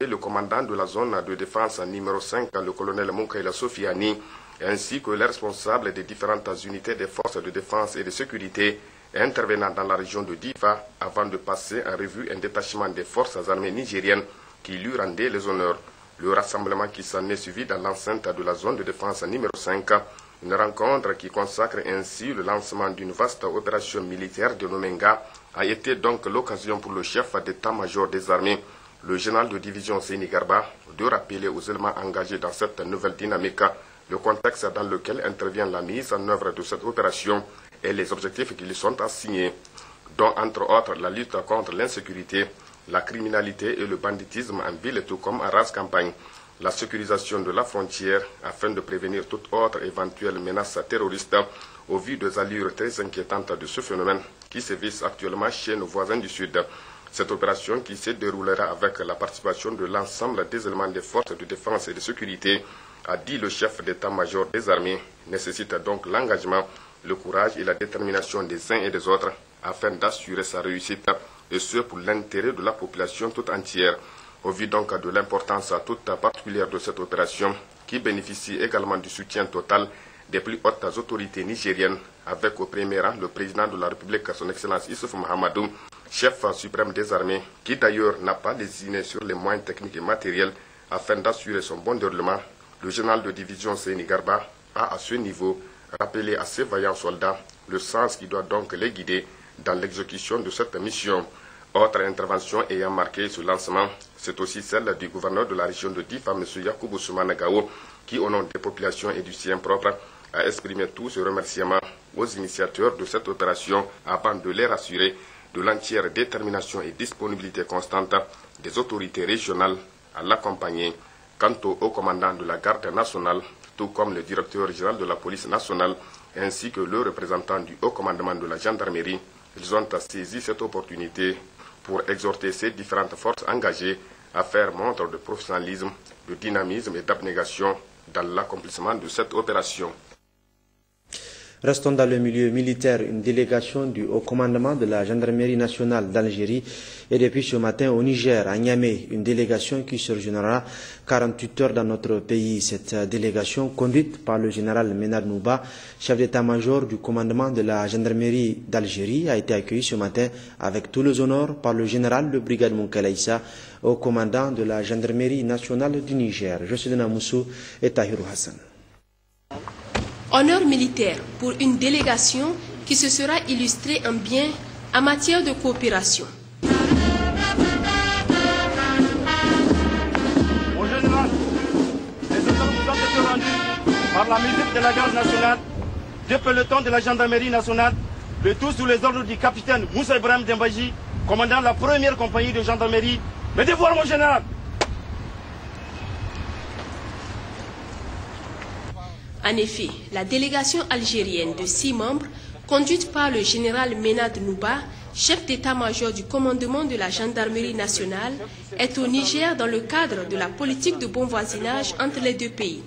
le commandant de la zone de défense numéro 5, le colonel Munkaila Sofiani, ainsi que les responsables des différentes unités des forces de défense et de sécurité intervenant dans la région de Difa avant de passer en revue un détachement des forces armées nigériennes qui lui rendait les honneurs. Le rassemblement qui s'en est suivi dans l'enceinte de la zone de défense numéro 5, une rencontre qui consacre ainsi le lancement d'une vaste opération militaire de Nomenga, a été donc l'occasion pour le chef d'état-major des armées, le général de division Seyni Garba, de rappeler aux éléments engagés dans cette nouvelle dynamique le contexte dans lequel intervient la mise en œuvre de cette opération et les objectifs qui lui sont assignés, dont entre autres la lutte contre l'insécurité, la criminalité et le banditisme en ville tout comme en race campagne, la sécurisation de la frontière afin de prévenir toute autre éventuelle menace terroriste au vu des allures très inquiétantes de ce phénomène qui sévissent actuellement chez nos voisins du Sud. Cette opération qui se déroulera avec la participation de l'ensemble des éléments des forces de défense et de sécurité, a dit le chef d'état-major des armées, nécessite donc l'engagement, le courage et la détermination des uns et des autres afin d'assurer sa réussite, et ce pour l'intérêt de la population toute entière. Au vu donc de l'importance toute particulière de cette opération, qui bénéficie également du soutien total des plus hautes autorités nigériennes, avec au premier rang le président de la République, son Excellence Issoufou Mahamadou, chef suprême des armées, qui d'ailleurs n'a pas lésiné sur les moyens techniques et matériels afin d'assurer son bon déroulement. Le général de division Seyni Garba a à ce niveau rappelé à ses vaillants soldats le sens qui doit donc les guider dans l'exécution de cette mission. Autre intervention ayant marqué ce lancement, c'est aussi celle du gouverneur de la région de Difa, M. Yakubu Soumana Gao, qui, au nom des populations et du sien propre, a exprimé tout ce remerciement aux initiateurs de cette opération avant de les rassurer de l'entière détermination et disponibilité constante des autorités régionales à l'accompagner. Quant au haut commandant de la garde nationale, tout comme le directeur général de la police nationale, ainsi que le représentant du haut commandement de la gendarmerie, ils ont saisi cette opportunité pour exhorter ces différentes forces engagées à faire montre de professionnalisme, de dynamisme et d'abnégation dans l'accomplissement de cette opération. Restons dans le milieu militaire. Une délégation du haut commandement de la gendarmerie nationale d'Algérie est depuis ce matin au Niger, à Niamey, une délégation qui séjournera 48 heures dans notre pays. Cette délégation, conduite par le général Ménard Nouba, chef d'état-major du commandement de la gendarmerie d'Algérie, a été accueillie ce matin avec tous les honneurs par le général de brigade Munkaila Issa, au commandant de la gendarmerie nationale du Niger, Jossedina Moussou et Tahirou Hassan. Honneur militaire pour une délégation qui se sera illustrée en bien en matière de coopération. Au général, les ordres vous ont été rendus par la musique de la garde nationale, deux pelotons de la gendarmerie nationale, le tout sous les ordres du capitaine Moussa Ibrahim Dembaji, commandant la première compagnie de gendarmerie. Mes devoirs, mon général. En effet, la délégation algérienne de 6 membres, conduite par le général Ménard Nouba, chef d'état-major du commandement de la gendarmerie nationale, est au Niger dans le cadre de la politique de bon voisinage entre les deux pays.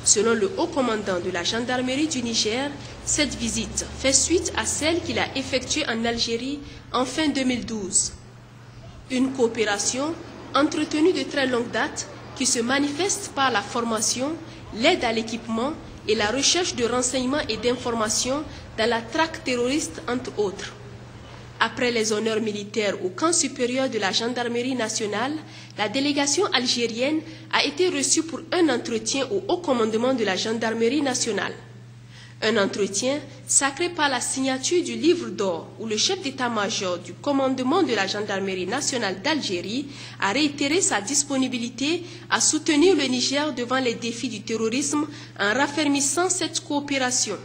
Selon le haut commandant de la gendarmerie du Niger, cette visite fait suite à celle qu'il a effectuée en Algérie en fin 2012. Une coopération entretenue de très longue date qui se manifeste par la formation, l'aide à l'équipement et la recherche de renseignements et d'informations dans la traque terroriste, entre autres. Après les honneurs militaires au camp supérieur de la gendarmerie nationale, la délégation algérienne a été reçue pour un entretien au haut commandement de la gendarmerie nationale. Un entretien sacré par la signature du livre d'or où le chef d'état-major du commandement de la gendarmerie nationale d'Algérie a réitéré sa disponibilité à soutenir le Niger devant les défis du terrorisme en raffermissant cette coopération.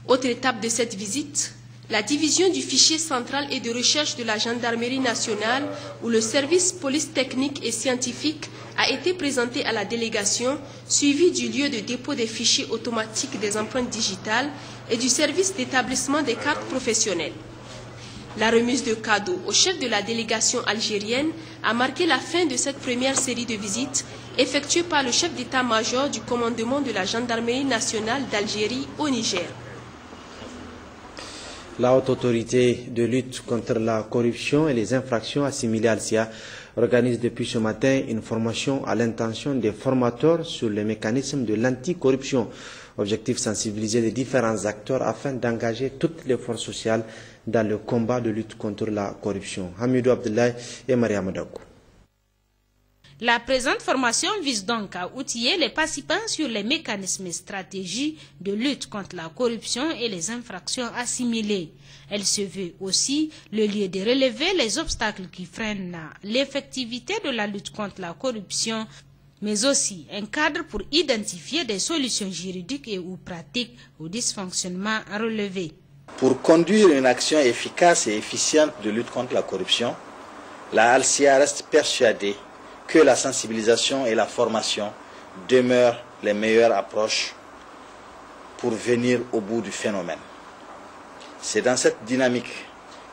Autre étape de cette visite, la division du fichier central et de recherche de la gendarmerie nationale où le service police technique et scientifique a été présenté à la délégation, suivi du lieu de dépôt des fichiers automatiques des empreintes digitales et du service d'établissement des cartes professionnelles. La remise de cadeaux au chef de la délégation algérienne a marqué la fin de cette première série de visites effectuée par le chef d'état-major du commandement de la gendarmerie nationale d'Algérie au Niger. La haute autorité de lutte contre la corruption et les infractions assimilées à l'ALCIA organise depuis ce matin une formation à l'intention des formateurs sur les mécanismes de l'anticorruption. Objectif, sensibiliser les différents acteurs afin d'engager toutes les forces sociales dans le combat de lutte contre la corruption. Hamidou Abdoulaye et Maria Madakou. La présente formation vise donc à outiller les participants sur les mécanismes et stratégies de lutte contre la corruption et les infractions assimilées. Elle se veut aussi le lieu de relever les obstacles qui freinent l'effectivité de la lutte contre la corruption, mais aussi un cadre pour identifier des solutions juridiques et ou pratiques aux dysfonctionnements à relever. Pour conduire une action efficace et efficiente de lutte contre la corruption, la ALCIA reste persuadée que la sensibilisation et la formation demeurent les meilleures approches pour venir au bout du phénomène. C'est dans cette dynamique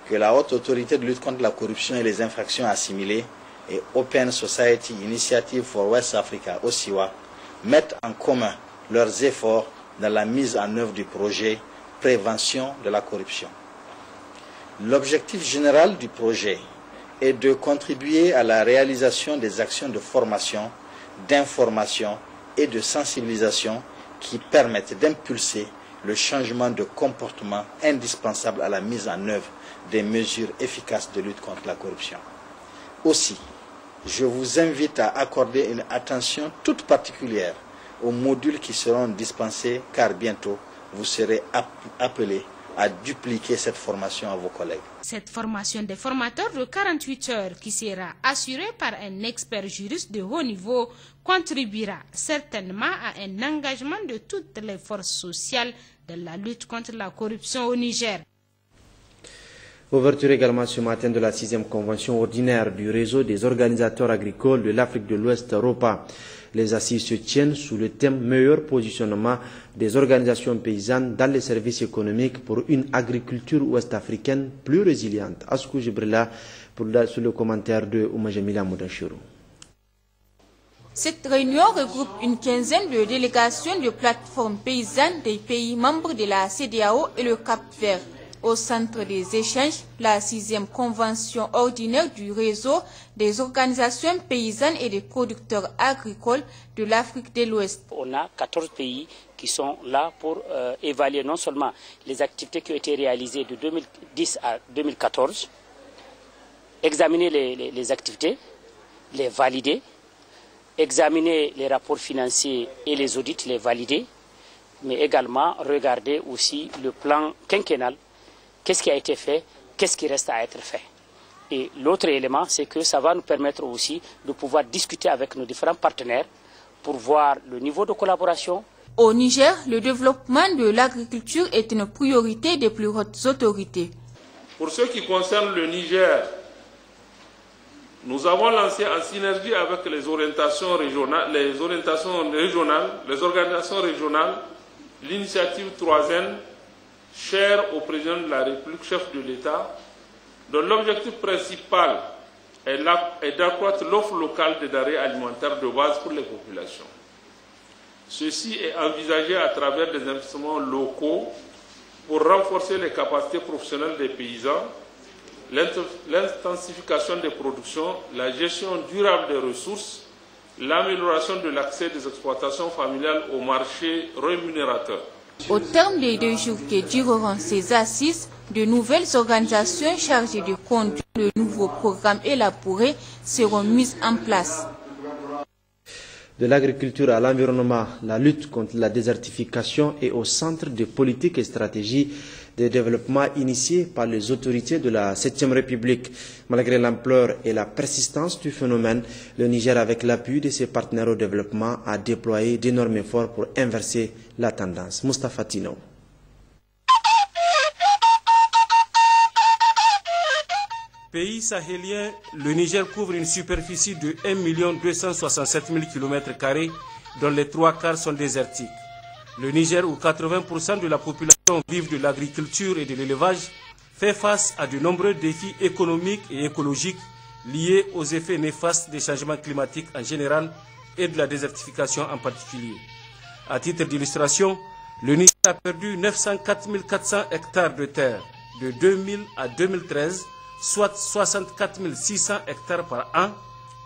que la Haute Autorité de lutte contre la corruption et les infractions assimilées et Open Society Initiative for West Africa, OSIWA, mettent en commun leurs efforts dans la mise en œuvre du projet Prévention de la corruption. L'objectif général du projet est de contribuer à la réalisation des actions de formation, d'information et de sensibilisation qui permettent d'impulser le changement de comportement indispensable à la mise en œuvre des mesures efficaces de lutte contre la corruption. Aussi, je vous invite à accorder une attention toute particulière aux modules qui seront dispensés car bientôt vous serez appelés à dupliquer cette formation à vos collègues. Cette formation des formateurs de 48 heures qui sera assurée par un expert juriste de haut niveau contribuera certainement à un engagement de toutes les forces sociales de la lutte contre la corruption au Niger. Ouverture également ce matin de la 6e convention ordinaire du réseau des organisateurs agricoles de l'Afrique de l'Ouest, ROPA. Les assises se tiennent sous le thème meilleur positionnement des organisations paysannes dans les services économiques pour une agriculture ouest-africaine plus résiliente. Askou Jibrila sur le commentaire de Oumajamila Moudachirou. Cette réunion regroupe une quinzaine de délégations de plateformes paysannes des pays membres de la CEDEAO et le Cap-Vert. Au centre des échanges, la 6e convention ordinaire du réseau des organisations paysannes et des producteurs agricoles de l'Afrique de l'Ouest. On a 14 pays qui sont là pour évaluer non seulement les activités qui ont été réalisées de 2010 à 2014, examiner les activités, les valider, examiner les rapports financiers et les audits, les valider, mais également regarder aussi le plan quinquennal. Qu'est-ce qui a été fait, qu'est-ce qui reste à être fait. Et l'autre élément, c'est que ça va nous permettre aussi de pouvoir discuter avec nos différents partenaires pour voir le niveau de collaboration. Au Niger, le développement de l'agriculture est une priorité des plus hautes autorités. Pour ce qui concerne le Niger, nous avons lancé en synergie avec les organisations régionales, l'initiative 3N, cher au président de la République, chef de l'État, dont l'objectif principal est d'accroître l'offre locale de denrées alimentaires de base pour les populations. Ceci est envisagé à travers des investissements locaux pour renforcer les capacités professionnelles des paysans, l'intensification des productions, la gestion durable des ressources, l'amélioration de l'accès des exploitations familiales au marché rémunérateur. Au terme des 2 jours qui dureront ces assises, de nouvelles organisations chargées de conduire le nouveau programme élaboré seront mises en place. De l'agriculture à l'environnement, la lutte contre la désertification est au centre des politiques et stratégies de développement initiées par les autorités de la 7e République. Malgré l'ampleur et la persistance du phénomène, le Niger, avec l'appui de ses partenaires au développement, a déployé d'énormes efforts pour inverser la tendance. Moustapha Tino. Pays sahélien, le Niger couvre une superficie de 1 267 000 km², dont les 3/4 sont désertiques. Le Niger, où 80% de la population vit de l'agriculture et de l'élevage, fait face à de nombreux défis économiques et écologiques liés aux effets néfastes des changements climatiques en général et de la désertification en particulier. À titre d'illustration, le Niger a perdu 904 400 hectares de terre de 2000 à 2013, soit 64 600 hectares par an,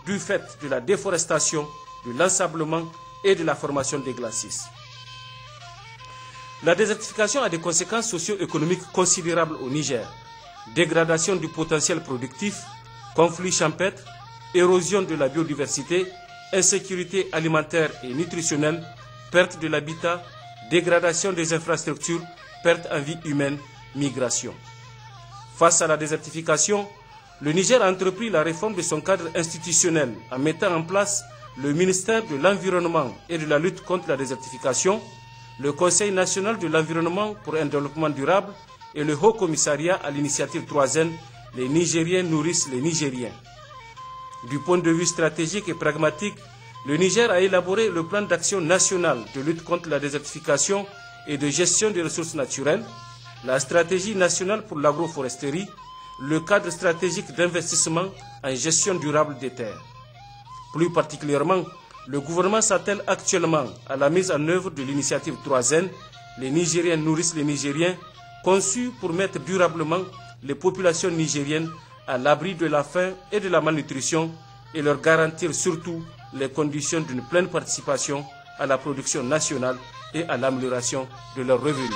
du fait de la déforestation, de l'ensablement et de la formation des glacis. La désertification a des conséquences socio-économiques considérables au Niger. Dégradation du potentiel productif, conflits champêtres, érosion de la biodiversité, insécurité alimentaire et nutritionnelle, perte de l'habitat, dégradation des infrastructures, perte en vie humaine, migration. Face à la désertification, le Niger a entrepris la réforme de son cadre institutionnel en mettant en place le ministère de l'Environnement et de la lutte contre la désertification, le Conseil national de l'environnement pour un développement durable et le Haut Commissariat à l'initiative 3N, les Nigériens nourrissent les Nigériens. Du point de vue stratégique et pragmatique, le Niger a élaboré le plan d'action national de lutte contre la désertification et de gestion des ressources naturelles, la stratégie nationale pour l'agroforesterie, le cadre stratégique d'investissement en gestion durable des terres. Plus particulièrement, le gouvernement s'attelle actuellement à la mise en œuvre de l'initiative 3N, les Nigériens nourrissent les Nigériens, conçue pour mettre durablement les populations nigériennes à l'abri de la faim et de la malnutrition et leur garantir surtout les conditions d'une pleine participation à la production nationale et à l'amélioration de leurs revenus.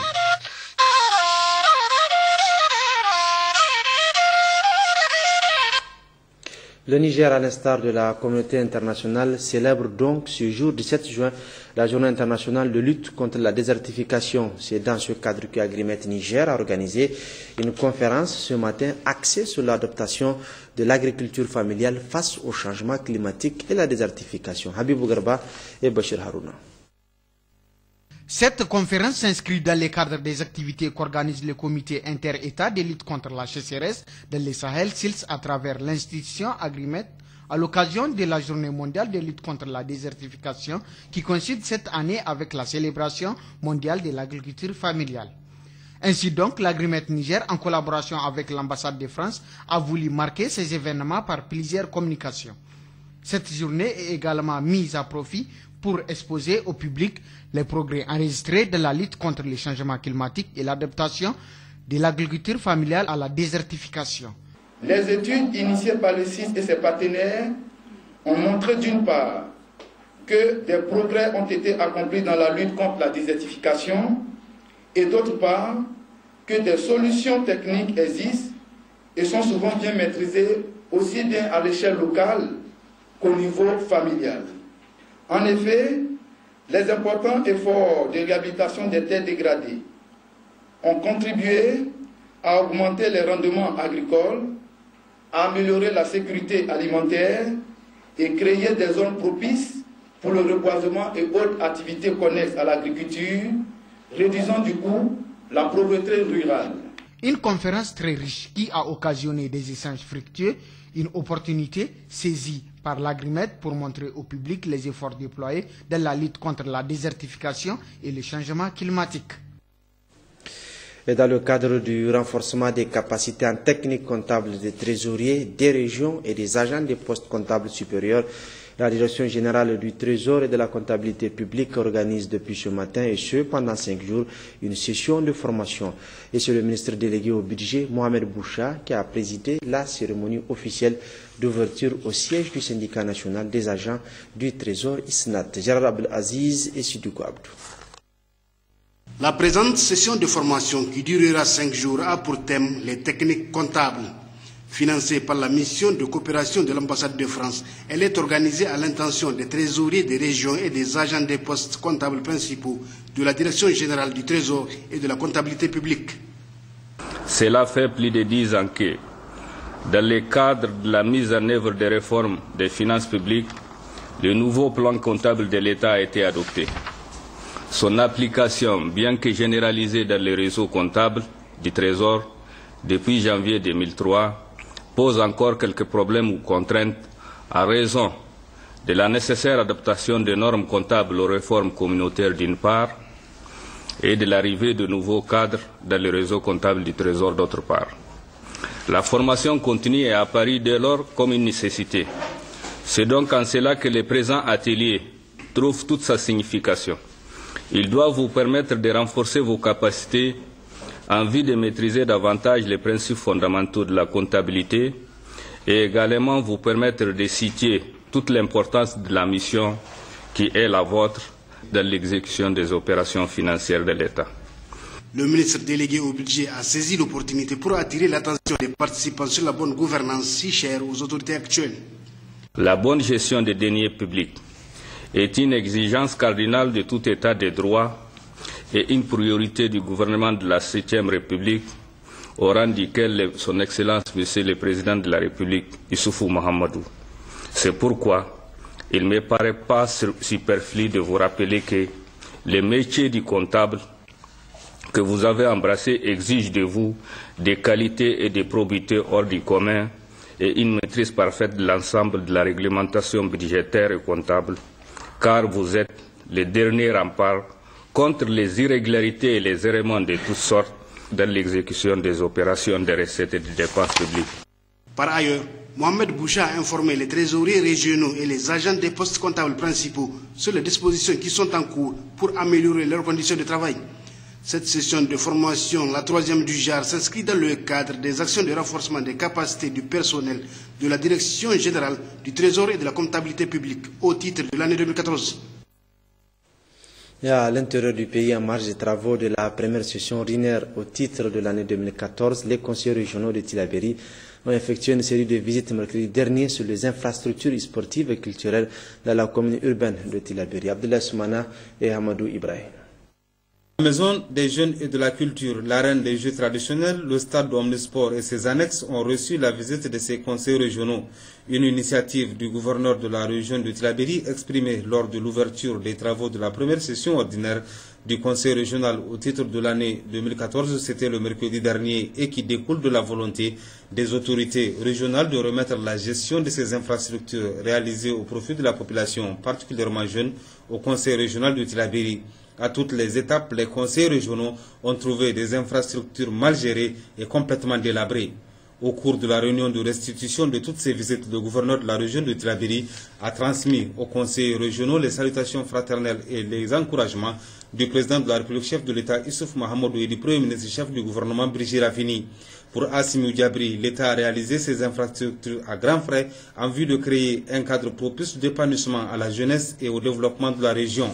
Le Niger, à l'instar de la communauté internationale, célèbre donc ce jour 17 juin la journée internationale de lutte contre la désertification. C'est dans ce cadre que Agrimet Niger a organisé une conférence ce matin axée sur l'adaptation de l'agriculture familiale face au changement climatique et la désertification. Habibou Garba et Bachir Harouna. Cette conférence s'inscrit dans le cadre des activités qu'organise le comité inter-État de lutte contre la sécheresse dans le Sahel, SILS, à travers l'institution Agrimet, à l'occasion de la journée mondiale de lutte contre la désertification qui coïncide cette année avec la célébration mondiale de l'agriculture familiale. Ainsi donc, l'Agrimet Niger, en collaboration avec l'ambassade de France, a voulu marquer ces événements par plusieurs communications. Cette journée est également mise à profit pour exposer au public les progrès enregistrés de la lutte contre les changements climatiques et l'adaptation de l'agriculture familiale à la désertification. Les études initiées par le CIS et ses partenaires ont montré d'une part que des progrès ont été accomplis dans la lutte contre la désertification et d'autre part que des solutions techniques existent et sont souvent bien maîtrisées aussi bien à l'échelle locale qu'au niveau familial. En effet, les importants efforts de réhabilitation des terres dégradées ont contribué à augmenter les rendements agricoles, à améliorer la sécurité alimentaire et créer des zones propices pour le reboisement et autres activités connexes à l'agriculture, réduisant du coup la pauvreté rurale. Une conférence très riche qui a occasionné des échanges fructueux, une opportunité saisie par l'Agrimet pour montrer au public les efforts déployés dans la lutte contre la désertification et le changement climatique. Et dans le cadre du renforcement des capacités en technique comptable des trésoriers, des régions et des agents des postes comptables supérieurs, la Direction générale du Trésor et de la comptabilité publique organise depuis ce matin et ce pendant 5 jours une session de formation. Et c'est le ministre délégué au budget, Mohamed Boucha, qui a présidé la cérémonie officielle d'ouverture au siège du syndicat national des agents du Trésor ISNAT. Gérard Abdelaziz et Sidoukou Abdou. La présente session de formation qui durera 5 jours a pour thème les techniques comptables. Financée par la mission de coopération de l'ambassade de France, elle est organisée à l'intention des trésoriers des régions et des agents des postes comptables principaux de la Direction générale du Trésor et de la comptabilité publique. Cela fait plus de 10 ans que, dans le cadre de la mise en œuvre des réformes des finances publiques, le nouveau plan comptable de l'État a été adopté. Son application, bien que généralisée dans les réseaux comptables du Trésor depuis janvier 2003, pose encore quelques problèmes ou contraintes à raison de la nécessaire adaptation des normes comptables aux réformes communautaires d'une part et de l'arrivée de nouveaux cadres dans le réseau comptable du Trésor d'autre part. La formation continue est apparue dès lors comme une nécessité. C'est donc en cela que le présent atelier trouve toute sa signification. Il doit vous permettre de renforcer vos capacités en vue de maîtriser davantage les principes fondamentaux de la comptabilité et également vous permettre de situer toute l'importance de la mission qui est la vôtre dans l'exécution des opérations financières de l'État. Le ministre délégué au budget a saisi l'opportunité pour attirer l'attention des participants sur la bonne gouvernance si chère aux autorités actuelles. La bonne gestion des deniers publics est une exigence cardinale de tout État de droit et une priorité du gouvernement de la 7e République, au rang duquel son Excellence Monsieur le Président de la République, Issoufou Mahamadou. C'est pourquoi il ne me paraît pas superflu de vous rappeler que le métier du comptable que vous avez embrassé exige de vous des qualités et des probités hors du commun et une maîtrise parfaite de l'ensemble de la réglementation budgétaire et comptable, car vous êtes le dernier rempart contre les irrégularités et les errements de toutes sortes dans l'exécution des opérations de recettes et de dépenses publiques. Par ailleurs, Mohamed Boucha a informé les trésoriers régionaux et les agents des postes comptables principaux sur les dispositions qui sont en cours pour améliorer leurs conditions de travail. Cette session de formation, la 3e du genre, s'inscrit dans le cadre des actions de renforcement des capacités du personnel de la Direction générale du Trésor et de la comptabilité publique au titre de l'année 2014. Et à l'intérieur du pays, en marge des travaux de la première session ordinaire au titre de l'année 2014, les conseillers régionaux de Tillabéri ont effectué une série de visites mercredi dernier sur les infrastructures sportives et culturelles dans la commune urbaine de Tillabéri. Abdullah Soumana et Hamadou Ibrahim. La Maison des Jeunes et de la Culture, l'arène des Jeux traditionnels, le stade d'Omnisport et ses annexes ont reçu la visite de ces conseils régionaux. Une initiative du gouverneur de la région de Tillabéri exprimée lors de l'ouverture des travaux de la première session ordinaire du conseil régional au titre de l'année 2014, c'était le mercredi dernier, et qui découle de la volonté des autorités régionales de remettre la gestion de ces infrastructures réalisées au profit de la population, particulièrement jeune, au conseil régional de Tillabéri. À toutes les étapes, les conseils régionaux ont trouvé des infrastructures mal gérées et complètement délabrées. Au cours de la réunion de restitution de toutes ces visites, le gouverneur de la région de Tillabéri a transmis aux conseils régionaux les salutations fraternelles et les encouragements du président de la République, chef de l'État Issoufou Mahamadou, et du Premier ministre chef du gouvernement Brigitte Raffini. Pour Assimi Diabri, l'État a réalisé ces infrastructures à grands frais en vue de créer un cadre propice d'épanouissement à la jeunesse et au développement de la région.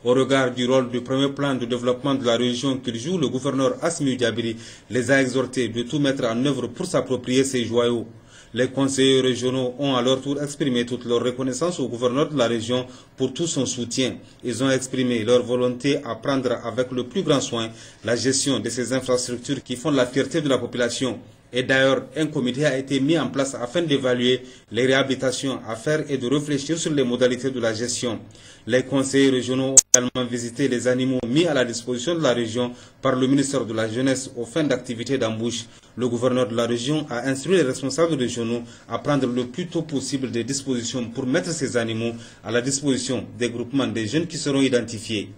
Au regard du rôle du premier plan de développement de la région qu'il joue, le gouverneur Assimi Diabri les a exhortés de tout mettre en œuvre pour s'approprier ces joyaux. Les conseillers régionaux ont à leur tour exprimé toute leur reconnaissance au gouverneur de la région pour tout son soutien. Ils ont exprimé leur volonté à prendre avec le plus grand soin la gestion de ces infrastructures qui font la fierté de la population. Et d'ailleurs, un comité a été mis en place afin d'évaluer les réhabilitations à faire et de réfléchir sur les modalités de la gestion. Les conseillers régionaux ont également visité les animaux mis à la disposition de la région par le ministère de la Jeunesse aux fins d'activités d'embauche. Le gouverneur de la région a instruit les responsables régionaux à prendre le plus tôt possible des dispositions pour mettre ces animaux à la disposition des groupements des jeunes qui seront identifiés.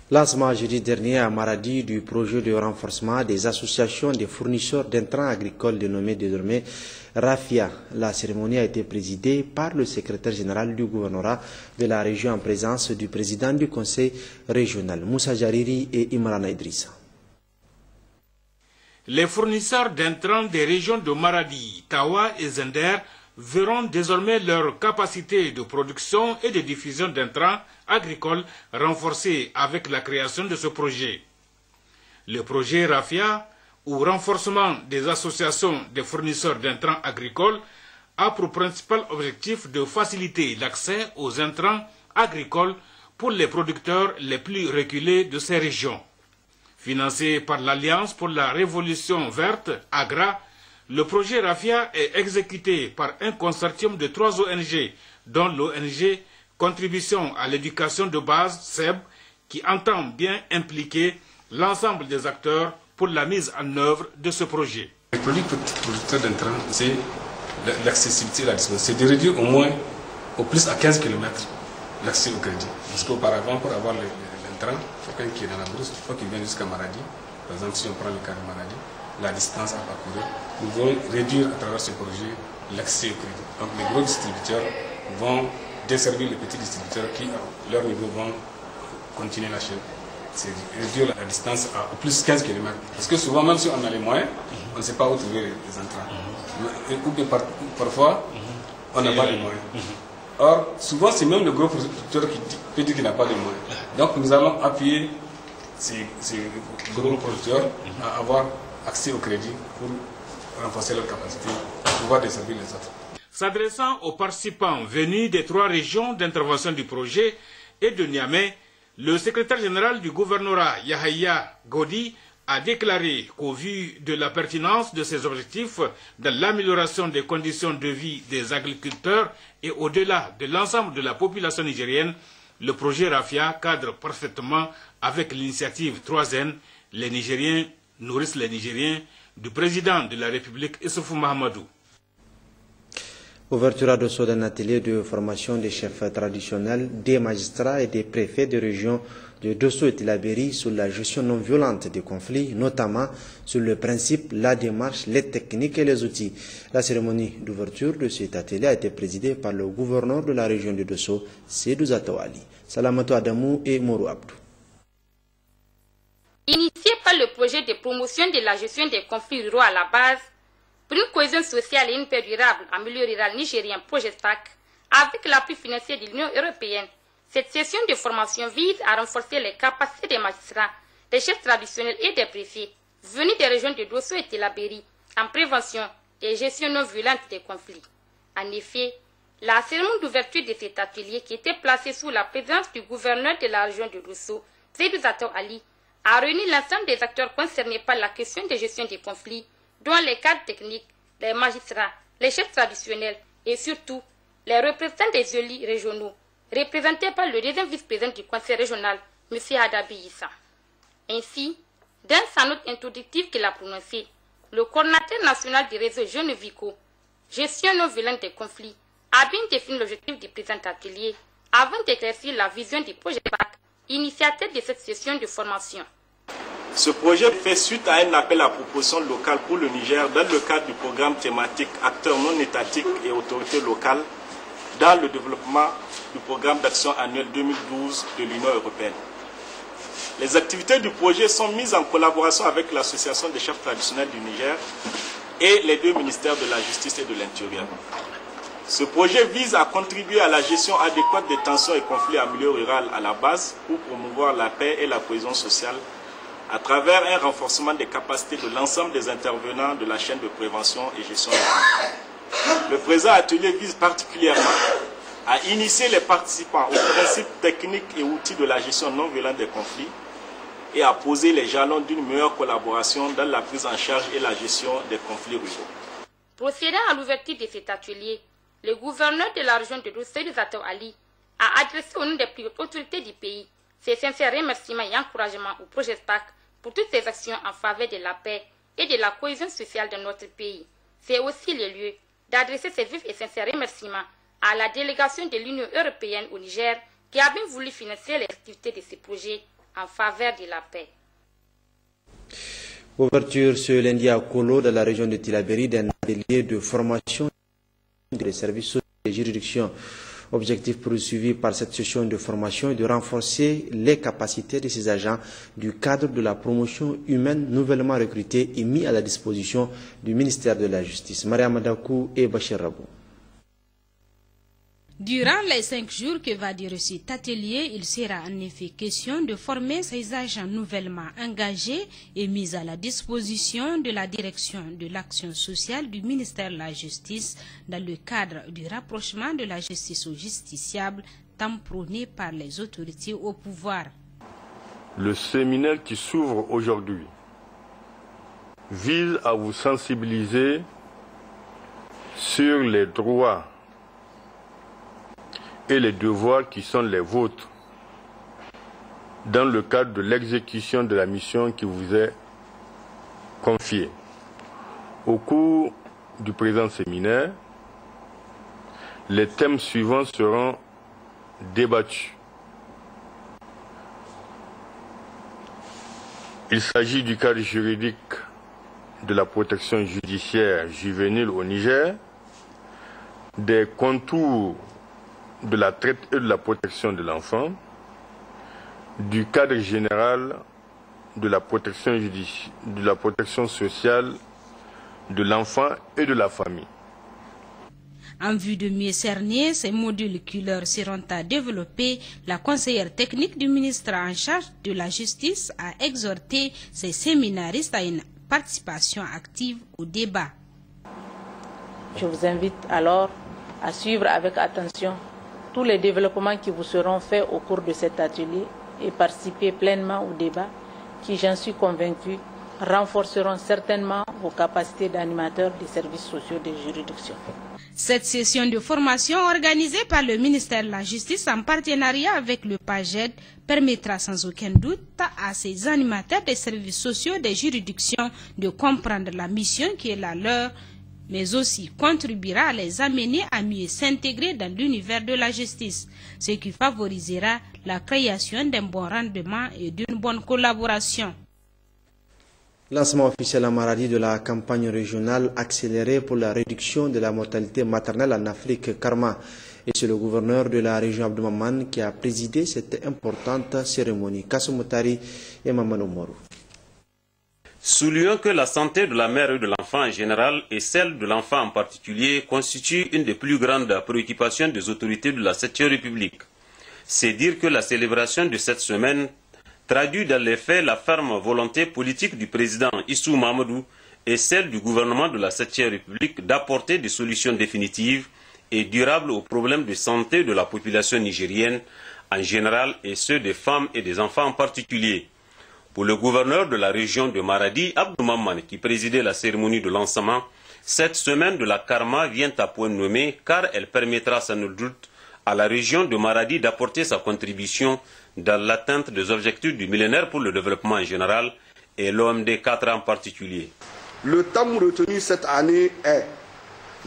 Lancement jeudi dernier à Maradi du projet de renforcement des associations des fournisseurs d'intrants agricoles dénommé désormais RAFIA. La cérémonie a été présidée par le secrétaire général du gouvernorat de la région en présence du président du conseil régional, Moussa Jariri et Imrana Idrissa. Les fournisseurs d'intrants des régions de Maradi, Tawa et Zender verront désormais leur capacité de production et de diffusion d'intrants agricoles renforcée avec la création de ce projet. Le projet RAFIA, ou renforcement des associations des fournisseurs d'intrants agricoles, a pour principal objectif de faciliter l'accès aux intrants agricoles pour les producteurs les plus reculés de ces régions. Financé par l'Alliance pour la Révolution Verte, AGRA, le projet RAFIA est exécuté par un consortium de 3 ONG, dont l'ONG Contribution à l'éducation de base, SEB, qui entend bien impliquer l'ensemble des acteurs pour la mise en œuvre de ce projet. Le produit producteur d'intrants, c'est l'accessibilité et la disponibilité. C'est de réduire au moins, au plus à 15 km, l'accès au crédit. Parce qu'auparavant, pour avoir l'intrant, quelqu'un qui est dans la brousse, il faut qu'il vienne jusqu'à Maradi. Par exemple, si on prend le cas de Maradi, la distance à parcourir, nous allons réduire à travers ce projet l'accès au crédit. Donc les gros distributeurs vont desservir les petits distributeurs qui, à leur niveau, vont continuer la chaîne. C'est réduire la distance à au plus 15 km. Parce que souvent, même si on a les moyens, on ne sait pas où trouver les entrants. Ou bien parfois, on n'a pas de moyens. Or, souvent, c'est même le gros producteur qui peut dire qu'il n'a pas de moyens. Donc, nous allons appuyer ces gros producteurs à avoir accès au crédit pour renforcer leur capacité à pouvoir desservir les autres. S'adressant aux participants venus des 3 régions d'intervention du projet et de Niamey, le secrétaire général du gouvernorat, Yahaya Godi, a déclaré qu'au vu de la pertinence de ces objectifs dans l'amélioration des conditions de vie des agriculteurs et au-delà de l'ensemble de la population nigérienne, le projet Rafia cadre parfaitement avec l'initiative 3N, les Nigériens nourrissent les Nigériens, du président de la République Issoufou Mahamadou. Ouverture à Dosso d'un atelier de formation des chefs traditionnels, des magistrats et des préfets de région de Dosso et Tillabéri sur la gestion non violente des conflits, notamment sur le principe, la démarche, les techniques et les outils. La cérémonie d'ouverture de cet atelier a été présidée par le gouverneur de la région de Dosso, Seydou Zatawali, Salamatou Adamou et Mourou Abdou. Initié par le projet de promotion de la gestion des conflits ruraux à la base, pour une cohésion sociale et une paix durable en milieu rural nigérien PROGESTAC, avec l'appui financier de l'Union européenne, cette session de formation vise à renforcer les capacités des magistrats, des chefs traditionnels et des préfets venus des régions de Dosso et Tillabéri en prévention et gestion non violente des conflits. En effet, la cérémonie d'ouverture de cet atelier, qui était placée sous la présidence du gouverneur de la région de Dosso, Seydou Zatawali, a réuni l'ensemble des acteurs concernés par la question de gestion des conflits, dont les cadres techniques, les magistrats, les chefs traditionnels et surtout les représentants des élus régionaux, représentés par le deuxième vice-président du conseil régional, M. Hadabi Issa. Ainsi, dans sa note introductive qu'il a prononcée, le coordinateur national du réseau Jeune Vico, gestion non violente des conflits, a bien défini l'objectif du présent atelier avant d'éclaircir la vision du projet PAC, initiateur de cette session de formation. Ce projet fait suite à un appel à proposition locale pour le Niger dans le cadre du programme thématique Acteurs non étatiques et autorités locales dans le développement du programme d'action annuel 2012 de l'Union européenne. Les activités du projet sont mises en collaboration avec l'Association des chefs traditionnels du Niger et les 2 ministères de la Justice et de l'Intérieur. Ce projet vise à contribuer à la gestion adéquate des tensions et conflits en milieu rural à la base pour promouvoir la paix et la cohésion sociale à travers un renforcement des capacités de l'ensemble des intervenants de la chaîne de prévention et gestion des conflits. Le présent atelier vise particulièrement à initier les participants aux principes techniques et outils de la gestion non violente des conflits et à poser les jalons d'une meilleure collaboration dans la prise en charge et la gestion des conflits ruraux. Procédant à l'ouverture de cet atelier, le gouverneur de la région de Dosso, Seydou Zatawali, a adressé au nom des plus hautes autorités du pays ses sincères remerciements et encouragements au projet PAC pour toutes ses actions en faveur de la paix et de la cohésion sociale de notre pays. C'est aussi le lieu d'adresser ses vifs et sincères remerciements à la délégation de l'Union européenne au Niger qui a bien voulu financer les activités de ce projet en faveur de la paix. Ouverture ce lundi à Kolo, dans la région de Tillabéri, d'un atelier de formation des services sociaux et juridictions. Objectif poursuivi par cette session de formation est de renforcer les capacités de ces agents du cadre de la promotion humaine nouvellement recrutés et mis à la disposition du ministère de la Justice. Maria Madakou et Bachir Rabou. Durant les 5 jours que va durer cet atelier, il sera en effet question de former ces agents nouvellement engagés et mis à la disposition de la direction de l'action sociale du ministère de la Justice dans le cadre du rapprochement de la justice aux justiciables tant prôné par les autorités au pouvoir. Le séminaire qui s'ouvre aujourd'hui vise à vous sensibiliser sur les droits et les devoirs qui sont les vôtres dans le cadre de l'exécution de la mission qui vous est confiée. Au cours du présent séminaire, les thèmes suivants seront débattus. Il s'agit du cadre juridique de la protection judiciaire juvénile au Niger, des contours de la traite et de la protection de l'enfant, du cadre général de la protection sociale de l'enfant et de la famille. En vue de mieux cerner ces modules qui leur seront à développer, la conseillère technique du ministre en charge de la justice a exhorté ces séminaristes à une participation active au débat. Je vous invite alors à suivre avec attention tous les développements qui vous seront faits au cours de cet atelier et participer pleinement au débat qui, j'en suis convaincu, renforceront certainement vos capacités d'animateur des services sociaux des juridictions. Cette session de formation organisée par le ministère de la Justice en partenariat avec le PAGED permettra sans aucun doute à ces animateurs des services sociaux des juridictions de comprendre la mission qui est la leur, mais aussi contribuera à les amener à mieux s'intégrer dans l'univers de la justice, ce qui favorisera la création d'un bon rendement et d'une bonne collaboration. Lancement officiel en Maradi de la campagne régionale accélérée pour la réduction de la mortalité maternelle en Afrique, Karma. Et c'est le gouverneur de la région Abdoumaman qui a présidé cette importante cérémonie. Kassoumotari et Mamadou Moro. Soulignons que la santé de la mère et de l'enfant en général et celle de l'enfant en particulier constitue une des plus grandes préoccupations des autorités de la 7e République. C'est dire que la célébration de cette semaine traduit dans les faits la ferme volonté politique du président Issou Mahamadou et celle du gouvernement de la 7e République d'apporter des solutions définitives et durables aux problèmes de santé de la population nigérienne en général et ceux des femmes et des enfants en particulier. Pour le gouverneur de la région de Maradi, Abdoumaman, qui présidait la cérémonie de lancement, cette semaine de la Karma vient à point nommé car elle permettra sans nul doute à la région de Maradi d'apporter sa contribution dans l'atteinte des objectifs du millénaire pour le développement en général et l'OMD 4 en particulier. Le thème retenu cette année est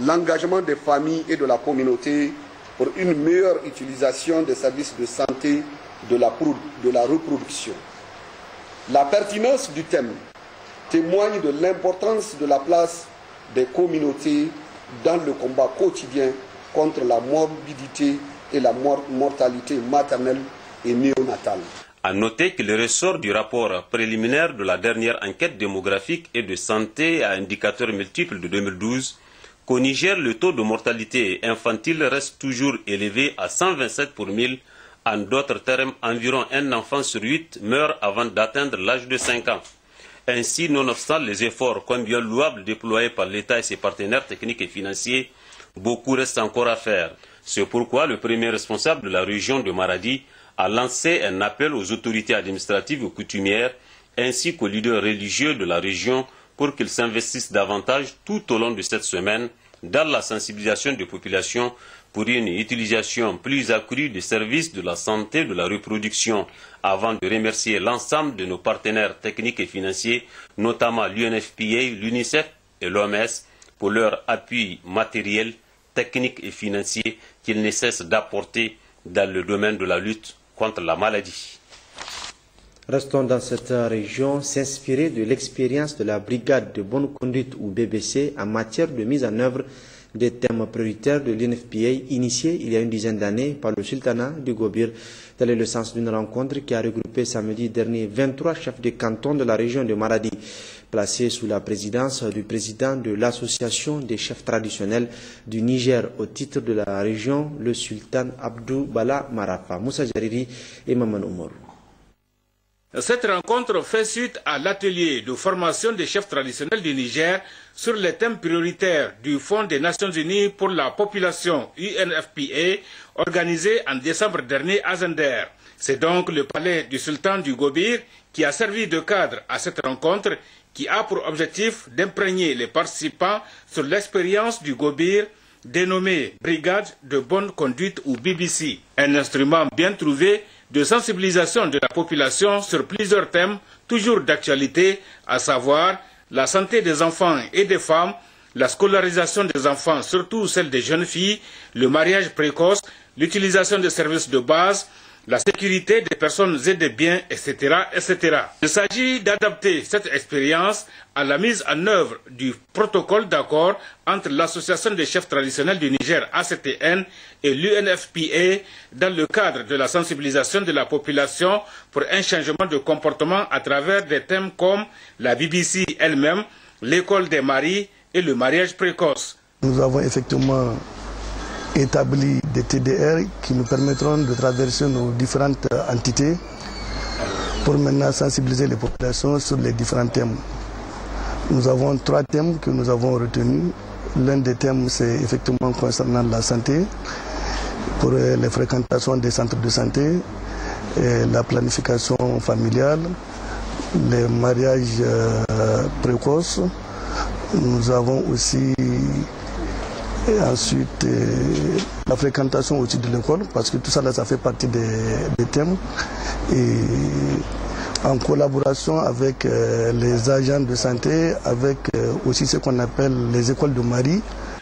l'engagement des familles et de la communauté pour une meilleure utilisation des services de santé de la reproduction. La pertinence du thème témoigne de l'importance de la place des communautés dans le combat quotidien contre la morbidité et la mortalité maternelle et néonatale. À noter que le ressort du rapport préliminaire de la dernière enquête démographique et de santé à indicateurs multiples de 2012 qu'au Niger, le taux de mortalité infantile reste toujours élevé à 127 pour 1000. En d'autres termes, environ un enfant sur 8 meurt avant d'atteindre l'âge de 5 ans. Ainsi, nonobstant les efforts combien louables déployés par l'État et ses partenaires techniques et financiers, beaucoup reste encore à faire. C'est pourquoi le premier responsable de la région de Maradi a lancé un appel aux autorités administratives et coutumières ainsi qu'aux leaders religieux de la région pour qu'ils s'investissent davantage tout au long de cette semaine dans la sensibilisation des populations pour une utilisation plus accrue des services de la santé de la reproduction, avant de remercier l'ensemble de nos partenaires techniques et financiers, notamment l'UNFPA, l'UNICEF et l'OMS, pour leur appui matériel, technique et financier qu'ils ne cessent d'apporter dans le domaine de la lutte contre la maladie. Restons dans cette région, s'inspirer de l'expérience de la brigade de bonne conduite ou BBC en matière de mise en œuvre des thèmes prioritaires de l'UNFPA initiés il y a une dizaine d'années par le sultanat du Gobir. Tel est le sens d'une rencontre qui a regroupé samedi dernier 23 chefs de canton de la région de Maradi, placés sous la présidence du président de l'association des chefs traditionnels du Niger au titre de la région, le sultan Abdou Bala Marafa. Moussa Jariri et Maman Oumarou. Cette rencontre fait suite à l'atelier de formation des chefs traditionnels du Niger sur les thèmes prioritaires du Fonds des Nations Unies pour la population UNFPA organisé en décembre dernier à Zender. C'est donc le palais du sultan du Gobir qui a servi de cadre à cette rencontre qui a pour objectif d'imprégner les participants sur l'expérience du Gobir dénommée Brigade de bonne conduite ou BBC, un instrument bien trouvé de sensibilisation de la population sur plusieurs thèmes toujours d'actualité, à savoir la santé des enfants et des femmes, la scolarisation des enfants, surtout celle des jeunes filles, le mariage précoce, l'utilisation des services de base, la sécurité des personnes et des biens, etc., etc. Il s'agit d'adapter cette expérience à la mise en œuvre du protocole d'accord entre l'Association des chefs traditionnels du Niger, ACTN, et l'UNFPA dans le cadre de la sensibilisation de la population pour un changement de comportement à travers des thèmes comme la BBC elle-même, l'école des maris et le mariage précoce. Nous avons effectivement établi des TDR qui nous permettront de traverser nos différentes entités pour maintenant sensibiliser les populations sur les différents thèmes. Nous avons 3 thèmes que nous avons retenus. L'un des thèmes, c'est effectivement concernant la santé, pour les fréquentations des centres de santé, la planification familiale, les mariages précoces. Nous avons aussi ensuite la fréquentation aussi de l'école, parce que tout ça, là, ça fait partie des thèmes. Et en collaboration avec les agents de santé, avec aussi ce qu'on appelle les écoles de Marie.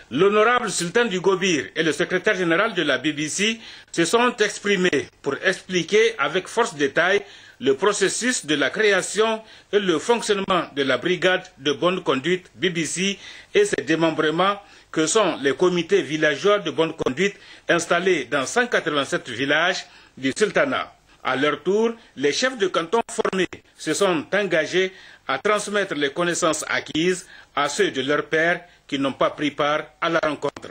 L'honorable Sultan du Gobir et le secrétaire général de la BBC se sont exprimés pour expliquer avec force détail le processus de la création et le fonctionnement de la brigade de bonne conduite BBC et ses démembrements que sont les comités villageois de bonne conduite installés dans 187 villages du sultanat. À leur tour, les chefs de canton formés se sont engagés à transmettre les connaissances acquises à ceux de leurs pairs qui n'ont pas pris part à la rencontre.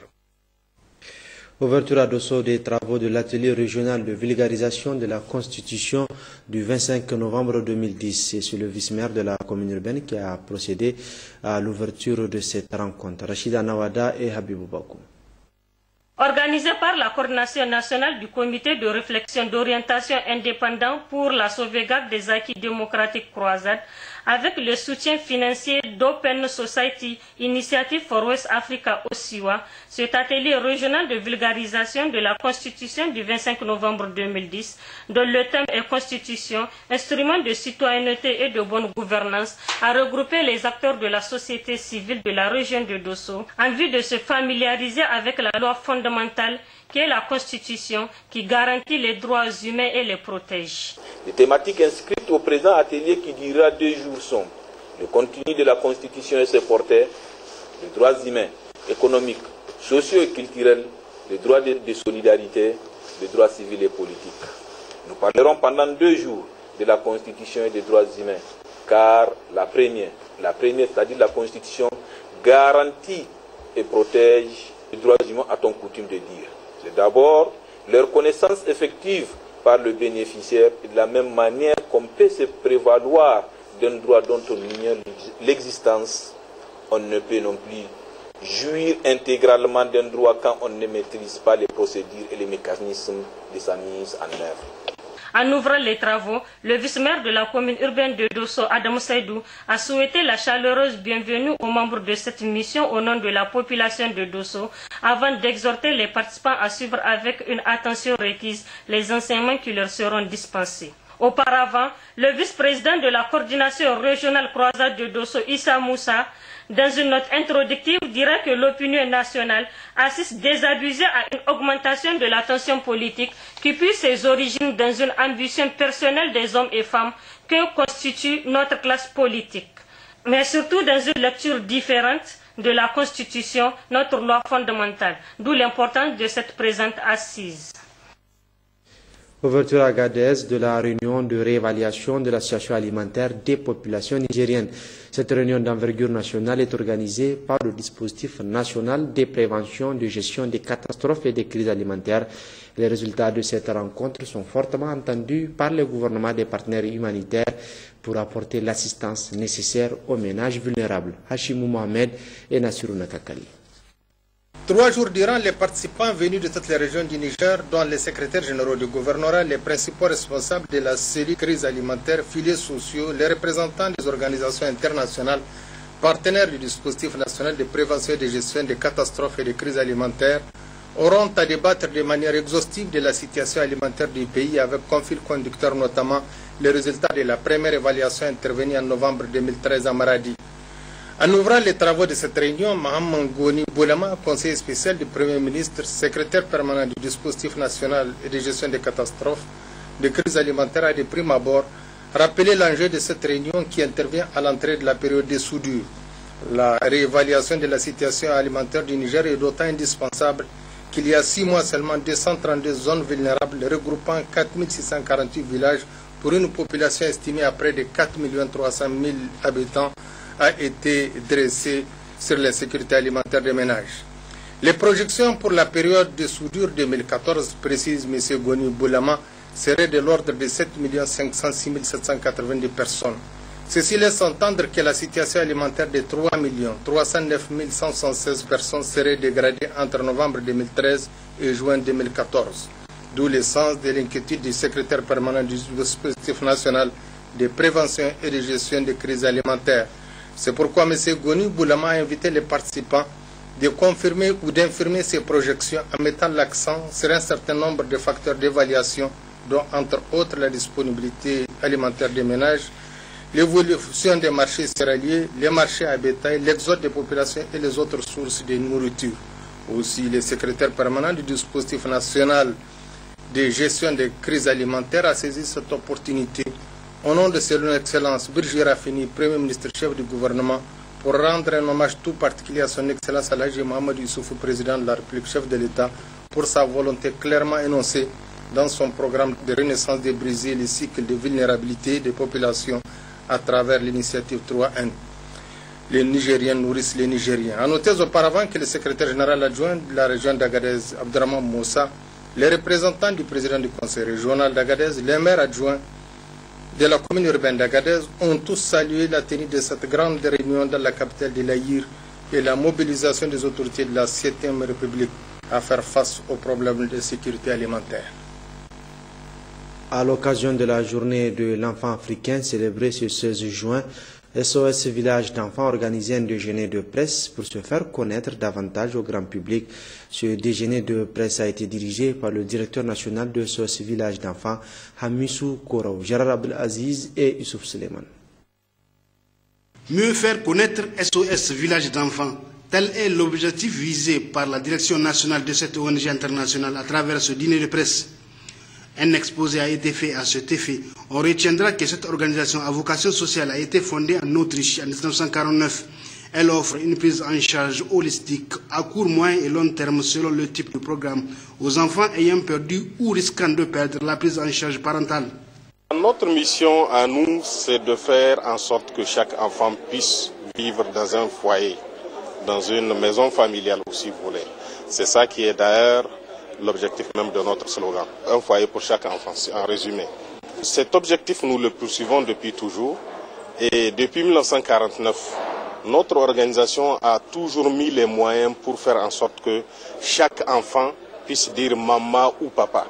Ouverture à Dosso des travaux de l'atelier régional de vulgarisation de la Constitution du 25 novembre 2010. C'est le vice-maire de la commune urbaine qui a procédé à l'ouverture de cette rencontre. Rachida Nawada et Habibou Bakou. Organisé par la coordination nationale du comité de réflexion d'orientation indépendant pour la sauvegarde des acquis démocratiques croisades, avec le soutien financier d'Open Society Initiative for West Africa OSIWA, cet atelier régional de vulgarisation de la Constitution du 25 novembre 2010, dont le thème est Constitution, instrument de citoyenneté et de bonne gouvernance, a regroupé les acteurs de la société civile de la région de Dosso en vue de se familiariser avec la loi fondamentale qui est la Constitution, qui garantit les droits humains et les protège. Les thématiques inscrites au présent atelier qui durera 2 jours sont le contenu de la Constitution et ses porteurs, les droits humains, économiques, sociaux et culturels, les droits de solidarité, les droits civils et politiques. Nous parlerons pendant 2 jours de la Constitution et des droits humains, car la première, c'est-à-dire la Constitution, garantit et protège les droits humains à ton coutume de dire. C'est d'abord leur connaissance effective par le bénéficiaire et de la même manière qu'on peut se prévaloir d'un droit dont on ignore l'existence, on ne peut non plus jouir intégralement d'un droit quand on ne maîtrise pas les procédures et les mécanismes de sa mise en œuvre. En ouvrant les travaux, le vice-maire de la commune urbaine de Dosso, Adam Saïdou, a souhaité la chaleureuse bienvenue aux membres de cette mission au nom de la population de Dosso, avant d'exhorter les participants à suivre avec une attention requise les enseignements qui leur seront dispensés. Auparavant, le vice-président de la coordination régionale croisade de Dosso, Issa Moussa, dans une note introductive, dira que l'opinion nationale assiste désabusée à une augmentation de la tension politique qui puise ses origines dans une ambition personnelle des hommes et femmes que constitue notre classe politique, mais surtout dans une lecture différente de la Constitution, notre loi fondamentale, d'où l'importance de cette présente assise. Ouverture à Gadez de la réunion de réévaluation de la situation alimentaire des populations nigériennes. Cette réunion d'envergure nationale est organisée par le dispositif national de prévention de gestion des catastrophes et des crises alimentaires. Les résultats de cette rencontre sont fortement entendus par le gouvernement des partenaires humanitaires pour apporter l'assistance nécessaire aux ménages vulnérables. Hashimou Mohamed et Nassirou Nakakali. 3 jours durant, les participants venus de toutes les régions du Niger, dont les secrétaires généraux du gouvernorat, les principaux responsables de la série crise alimentaire, filiers sociaux, les représentants des organisations internationales, partenaires du dispositif national de prévention et de gestion des catastrophes et des crises alimentaires, auront à débattre de manière exhaustive de la situation alimentaire du pays avec comme fil conducteur notamment les résultats de la première évaluation intervenue en novembre 2013 à Maradi. En ouvrant les travaux de cette réunion, Mohamed Goni Boulama, conseiller spécial du Premier ministre, secrétaire permanent du dispositif national et de gestion des catastrophes, de crise alimentaire, a de prime abord rappelé l'enjeu de cette réunion qui intervient à l'entrée de la période de soudure. La réévaluation de la situation alimentaire du Niger est d'autant indispensable qu'il y a 6 mois seulement 232 zones vulnérables regroupant 4648 villages pour une population estimée à près de 4 300 000 habitants a été dressé sur la sécurité alimentaire des ménages. Les projections pour la période de soudure 2014, précise M. Goni Boulama, seraient de l'ordre de 7 506 790 personnes. Ceci laisse entendre que la situation alimentaire de 3 309 176 personnes serait dégradée entre novembre 2013 et juin 2014. D'où le sens de l'inquiétude du secrétaire permanent du dispositif national de prévention et de gestion des crises alimentaires. C'est pourquoi M. Goni Boulama a invité les participants de confirmer ou d'infirmer ces projections en mettant l'accent sur un certain nombre de facteurs d'évaluation, dont entre autres la disponibilité alimentaire des ménages, l'évolution des marchés céréaliers, les marchés à bétail, l'exode des populations et les autres sources de nourriture. Aussi, le secrétaire permanent du dispositif national de gestion des crises alimentaires a saisi cette opportunité au nom de son Excellence Birji Rafini, Premier ministre chef du gouvernement, pour rendre un hommage tout particulier à son Excellence Alhaji Mohamed Youssoufou, président de la République, chef de l'État, pour sa volonté clairement énoncée dans son programme de renaissance de briser les cycles de vulnérabilité des populations à travers l'initiative 3N. Les Nigériens nourrissent les Nigériens. A noter auparavant que le secrétaire général adjoint de la région d'Agadez, Abdraman Moussa, les représentants du président du conseil régional d'Agadez, les maires adjoints de la commune urbaine d'Agadez ont tous salué la tenue de cette grande réunion dans la capitale de l'Aïr et la mobilisation des autorités de la 7e République à faire face aux problèmes de sécurité alimentaire. À l'occasion de la journée de l'enfant africain célébrée ce 16 juin, SOS Village d'enfants organisait un déjeuner de presse pour se faire connaître davantage au grand public. Ce déjeuner de presse a été dirigé par le directeur national de SOS Village d'enfants, Hamissou Koraou, Gérard Abdelaziz et Youssouf Suleiman. Mieux faire connaître SOS Village d'enfants, tel est l'objectif visé par la direction nationale de cette ONG internationale à travers ce dîner de presse. Un exposé a été fait à cet effet. On retiendra que cette organisation à vocation sociale a été fondée en Autriche en 1949. Elle offre une prise en charge holistique à court, moyen et long terme selon le type de programme aux enfants ayant perdu ou risquant de perdre la prise en charge parentale. Notre mission à nous, c'est de faire en sorte que chaque enfant puisse vivre dans un foyer, dans une maison familiale aussi, vous voulez. C'est ça qui est d'ailleurs l'objectif même de notre slogan, un foyer pour chaque enfant, en résumé. Cet objectif, nous le poursuivons depuis toujours et depuis 1949, notre organisation a toujours mis les moyens pour faire en sorte que chaque enfant puisse dire maman ou papa.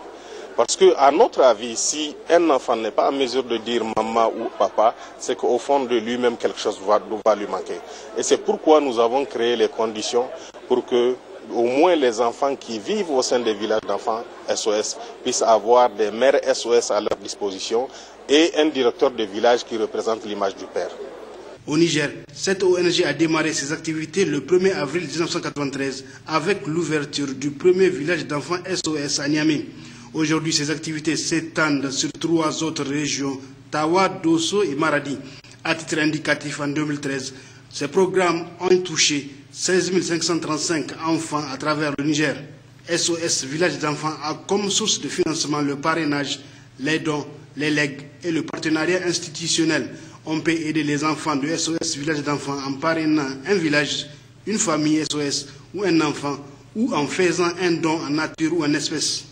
Parce que, à notre avis, si un enfant n'est pas en mesure de dire maman ou papa, c'est qu'au fond de lui-même quelque chose va lui manquer. Et c'est pourquoi nous avons créé les conditions pour que au moins les enfants qui vivent au sein des villages d'enfants SOS puissent avoir des mères SOS à leur disposition et un directeur de village qui représente l'image du père. Au Niger, cette ONG a démarré ses activités le 1er avril 1993 avec l'ouverture du premier village d'enfants SOS à Niamey. Aujourd'hui, ces activités s'étendent sur 3 autres régions, Tawa, Dosso et Maradi. À titre indicatif, en 2013, ces programmes ont touché 16 535 enfants à travers le Niger. SOS Village d'enfants a comme source de financement le parrainage, les dons, les legs et le partenariat institutionnel. On peut aider les enfants de SOS Village d'enfants en parrainant un village, une famille SOS ou un enfant ou en faisant un don en nature ou en espèces.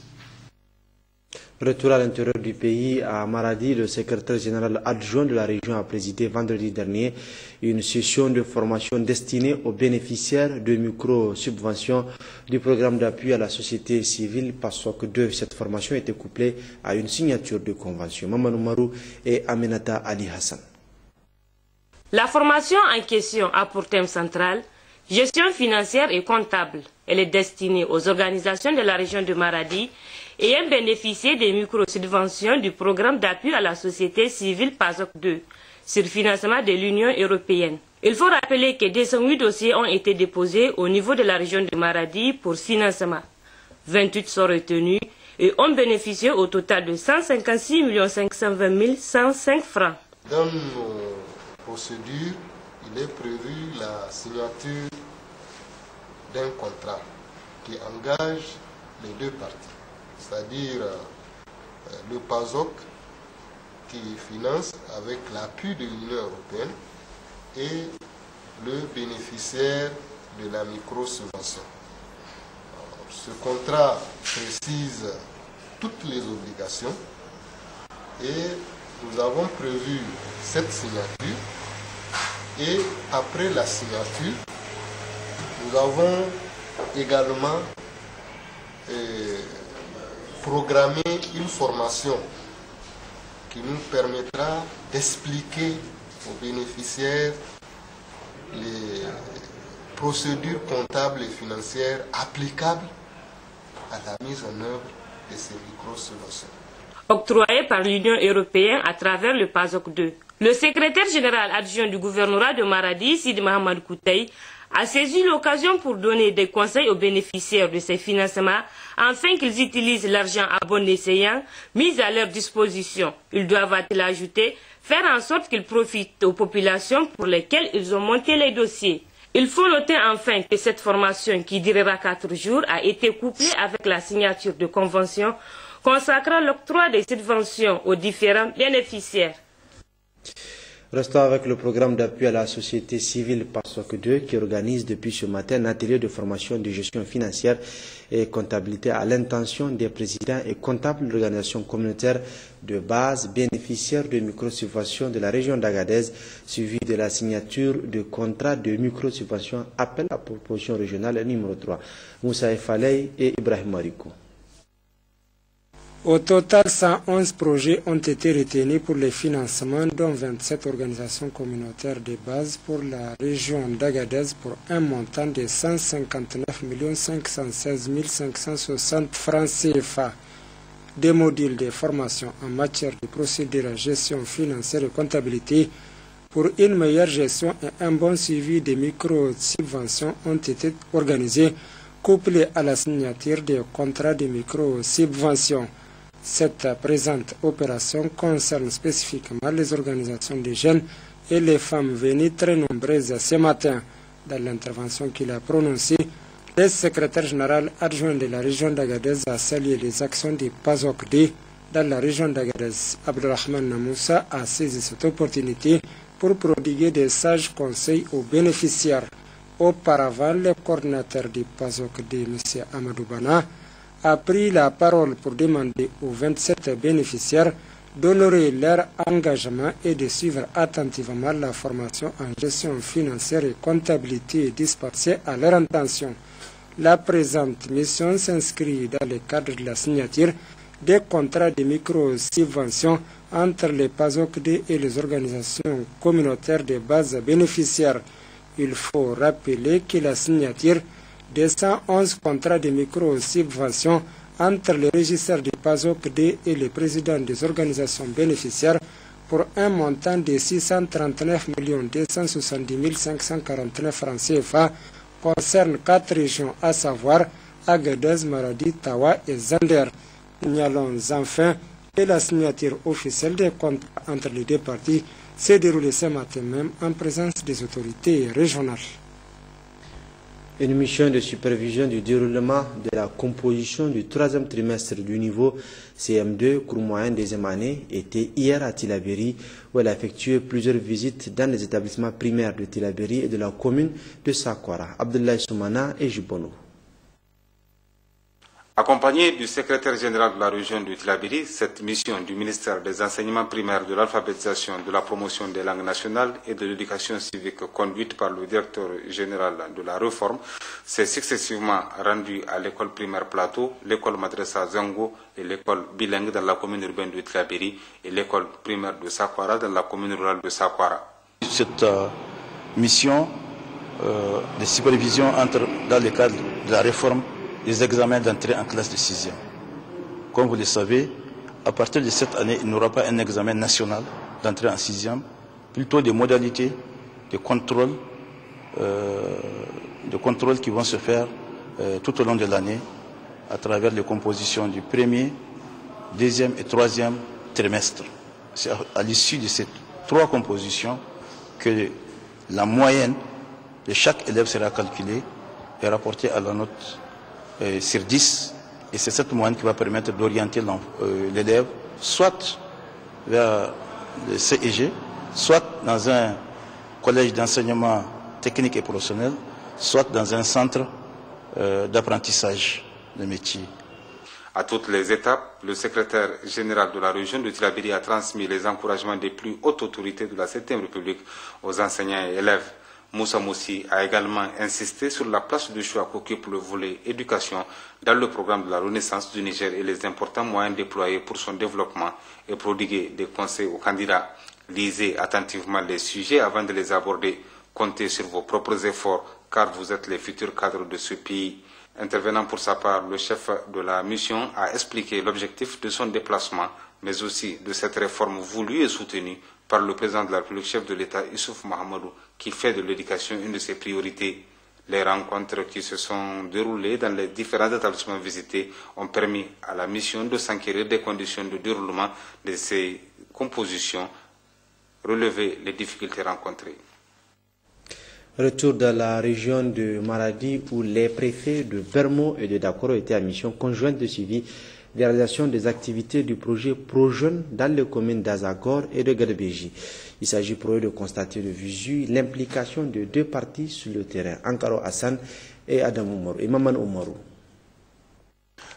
Retour à l'intérieur du pays, à Maradi, le secrétaire général adjoint de la région a présidé vendredi dernier une session de formation destinée aux bénéficiaires de micro-subventions du programme d'appui à la société civile PASOK 2. Cette formation était couplée à une signature de convention. Mamadou Marou et Aminata Ali Hassan. La formation en question a pour thème central gestion financière et comptable. Elle est destinée aux organisations de la région de Maradi ayant bénéficié des micro-subventions du programme d'appui à la société civile PASOK 2 sur financement de l'Union européenne. Il faut rappeler que 208 dossiers ont été déposés au niveau de la région de Maradi pour financement. 28 sont retenus et ont bénéficié au total de 156 520 105 francs. Dans nos procédures, il est prévu la signature d'un contrat qui engage les deux parties, c'est-à-dire le PASOK qui finance avec l'appui de l'Union européenne et le bénéficiaire de la micro-subvention. Ce contrat précise toutes les obligations et nous avons prévu cette signature. Et après la signature, nous avons également programmé une formation qui nous permettra d'expliquer aux bénéficiaires les procédures comptables et financières applicables à la mise en œuvre de ces micro-solutions. Octroyé par l'Union européenne à travers le PASOK 2. Le secrétaire général adjoint du gouvernorat de Maradi, Sidi Mohamed Koutaï, a saisi l'occasion pour donner des conseils aux bénéficiaires de ces financements afin qu'ils utilisent l'argent à bon escient mis à leur disposition. Ils doivent, a-t-il ajouté, faire en sorte qu'ils profitent aux populations pour lesquelles ils ont monté les dossiers. Il faut noter enfin que cette formation, qui durera 4 jours, a été couplée avec la signature de conventions consacrant l'octroi des subventions aux différents bénéficiaires. Restons avec le programme d'appui à la société civile PASOK 2 qui organise depuis ce matin un atelier de formation de gestion financière et comptabilité à l'intention des présidents et comptables de l'organisation communautaire de base bénéficiaires de microsubventions de la région d'Agadez, suivi de la signature de contrat de microsubventions appel à proposition régionale numéro 3. Moussa Efalei et Ibrahim Mariko. Au total, 111 projets ont été retenus pour les financements, dont 27 organisations communautaires de base pour la région d'Agadez pour un montant de 159 516 560 francs CFA. Des modules de formation en matière de procédure à gestion financière et comptabilité pour une meilleure gestion et un bon suivi des micro-subventions ont été organisés, couplés à la signature des contrats de micro-subventions. Cette présente opération concerne spécifiquement les organisations des jeunes et les femmes venues très nombreuses ce matin. Dans l'intervention qu'il a prononcée, le secrétaire général adjoint de la région d'Agadez a salué les actions du PASOK 2 dans la région d'Agadez. Abdelrahman Namoussa a saisi cette opportunité pour prodiguer des sages conseils aux bénéficiaires. Auparavant, le coordinateur du PASOK 2, M. Amadou Bana, a pris la parole pour demander aux 27 bénéficiaires d'honorer leur engagement et de suivre attentivement la formation en gestion financière et comptabilité dispensée à leur intention. La présente mission s'inscrit dans le cadre de la signature des contrats de micro-subventions entre les PASOK 2 et les organisations communautaires de base bénéficiaires. Il faut rappeler que la signature des 111 contrats de micro-subventions entre les régisseurs du PASOK 2 et les présidents des organisations bénéficiaires pour un montant de 639 270 549 francs CFA concerne 4 régions, à savoir Agadez, Maradi, Tawa et Zander. Signalons enfin que la signature officielle des contrats entre les deux parties s'est déroulée ce matin même en présence des autorités régionales. Une mission de supervision du déroulement de la composition du 3e trimestre du niveau CM2, cours moyen deuxième année, était hier à Tillabéri, où elle a effectué plusieurs visites dans les établissements primaires de Tillabéri et de la commune de Sakwara. Abdoulaye Soumana et Jubono. Accompagné du secrétaire général de la région de Tillabéri, cette mission du ministère des enseignements primaires, de l'alphabétisation, de la promotion des langues nationales et de l'éducation civique conduite par le directeur général de la réforme s'est successivement rendue à l'école primaire Plateau, l'école Madrasa Zango et l'école bilingue dans la commune urbaine de Tillabéri et l'école primaire de Sakwara dans la commune rurale de Sakwara. Cette mission de supervision entre dans le cadre de la réforme des examens d'entrée en classe de 6e. Comme vous le savez, à partir de cette année, il n'y aura pas un examen national d'entrée en 6e, plutôt des modalités de contrôle qui vont se faire tout au long de l'année à travers les compositions du 1er, 2e et 3e trimestre. C'est à l'issue de ces 3 compositions que la moyenne de chaque élève sera calculée et rapportée à la note sur 10, et c'est cette moyenne qui va permettre d'orienter l'élève soit vers le CEG, soit dans un collège d'enseignement technique et professionnel, soit dans un centre d'apprentissage. les métiers. À toutes les étapes, le secrétaire général de la région de Tillabéri a transmis les encouragements des plus hautes autorités de la 7e République aux enseignants et élèves. Moussa Moussi a également insisté sur la place de choix qu'occupe le volet éducation dans le programme de la Renaissance du Niger et les importants moyens déployés pour son développement et prodiguer des conseils aux candidats. Lisez attentivement les sujets avant de les aborder. Comptez sur vos propres efforts car vous êtes les futurs cadres de ce pays. Intervenant pour sa part, le chef de la mission a expliqué l'objectif de son déplacement, mais aussi de cette réforme voulue et soutenue par le président de la République, chef de l'État, Issouf Mahamadou, qui fait de l'éducation une de ses priorités. Les rencontres qui se sont déroulées dans les différents établissements visités ont permis à la mission de s'enquérir des conditions de déroulement de ces compositions, relever les difficultés rencontrées. Retour dans la région de Maradi où les préfets de Bermo et de Dakoro étaient en mission conjointe de suivi des réalisations des activités du projet ProJeune dans les communes d'Azagor et de Gadebéji. Il s'agit pour eux de constater de visu l'implication de deux parties sur le terrain, Ankaro Hassan et Adam Oumarou et Maman Oumarou.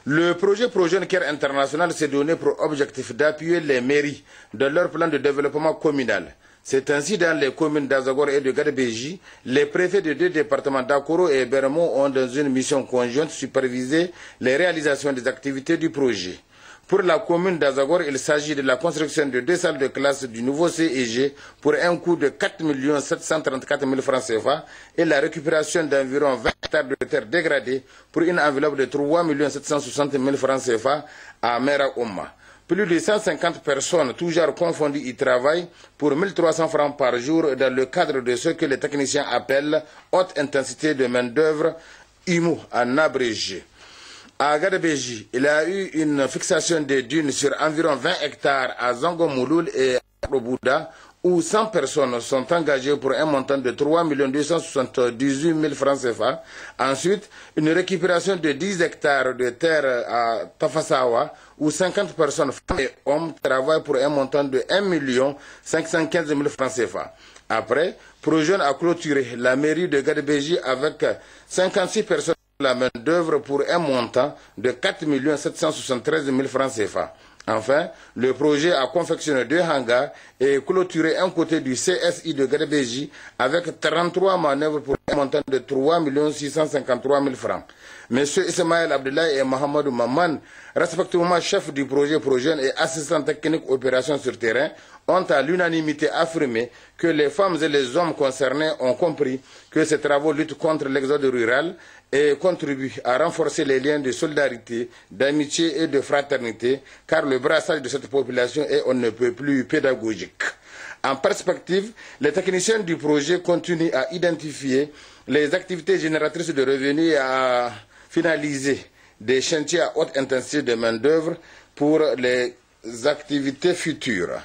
Le projet ProJeune Care International s'est donné pour objectif d'appuyer les mairies dans leur plan de développement communal. C'est ainsi dans les communes d'Azagor et de Gadebéji, les préfets de deux départements d'Akoro et Bermo ont dans une mission conjointe supervisé les réalisations des activités du projet. Pour la commune d'Azagor, il s'agit de la construction de 2 salles de classe du nouveau CEG pour un coût de 4 734 000 francs CFA et la récupération d'environ 20 hectares de terre dégradée pour une enveloppe de 3 760 000 francs CFA à Mera Ouma. Plus de 150 personnes, tous genres confondus, y travaillent pour 1 300 francs par jour dans le cadre de ce que les techniciens appellent haute intensité de main-d'œuvre, IMO en abrégé. À Gadebéji, il y a eu une fixation des dunes sur environ 20 hectares à Zangomouloul et à Robouda, où 100 personnes sont engagées pour un montant de 3 278 000 francs CFA. Ensuite, une récupération de 10 hectares de terre à Tafasawa, où 50 personnes, femmes et hommes, travaillent pour un montant de 1 515 000 francs CFA. Après, ProJeune a clôturé la mairie de Gadebéji avec 56 personnes de la main-d'œuvre pour un montant de 4 773 000 francs CFA. Enfin, le projet a confectionné 2 hangars et clôturé un côté du CSI de Gadebéji avec 33 manœuvres pour un montant de 3 653 000 francs. M. Ismaël Abdoulaye et Mohamedou Maman, respectivement chef du projet ProJeune et assistant technique opération sur terrain, ont à l'unanimité affirmé que les femmes et les hommes concernés ont compris que ces travaux luttent contre l'exode rural et contribuent à renforcer les liens de solidarité, d'amitié et de fraternité, car le brassage de cette population est on ne peut plus pédagogique. En perspective, les techniciens du projet continuent à identifier les activités génératrices de revenus et à finaliser des chantiers à haute intensité de main-d'œuvre pour les activités futures.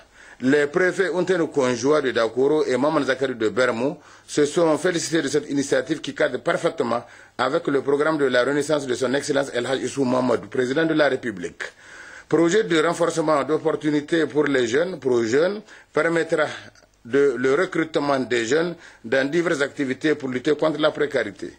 Les préfets Onteno Konjoua de Dakoro et Maman Zakari de Bermo se sont félicités de cette initiative qui cadre parfaitement avec le programme de la Renaissance de son Excellence El Hadj Issou Mamadou, président de la République. Projet de renforcement d'opportunités pour les jeunes, ProJeune, permettra le recrutement des jeunes dans diverses activités pour lutter contre la précarité.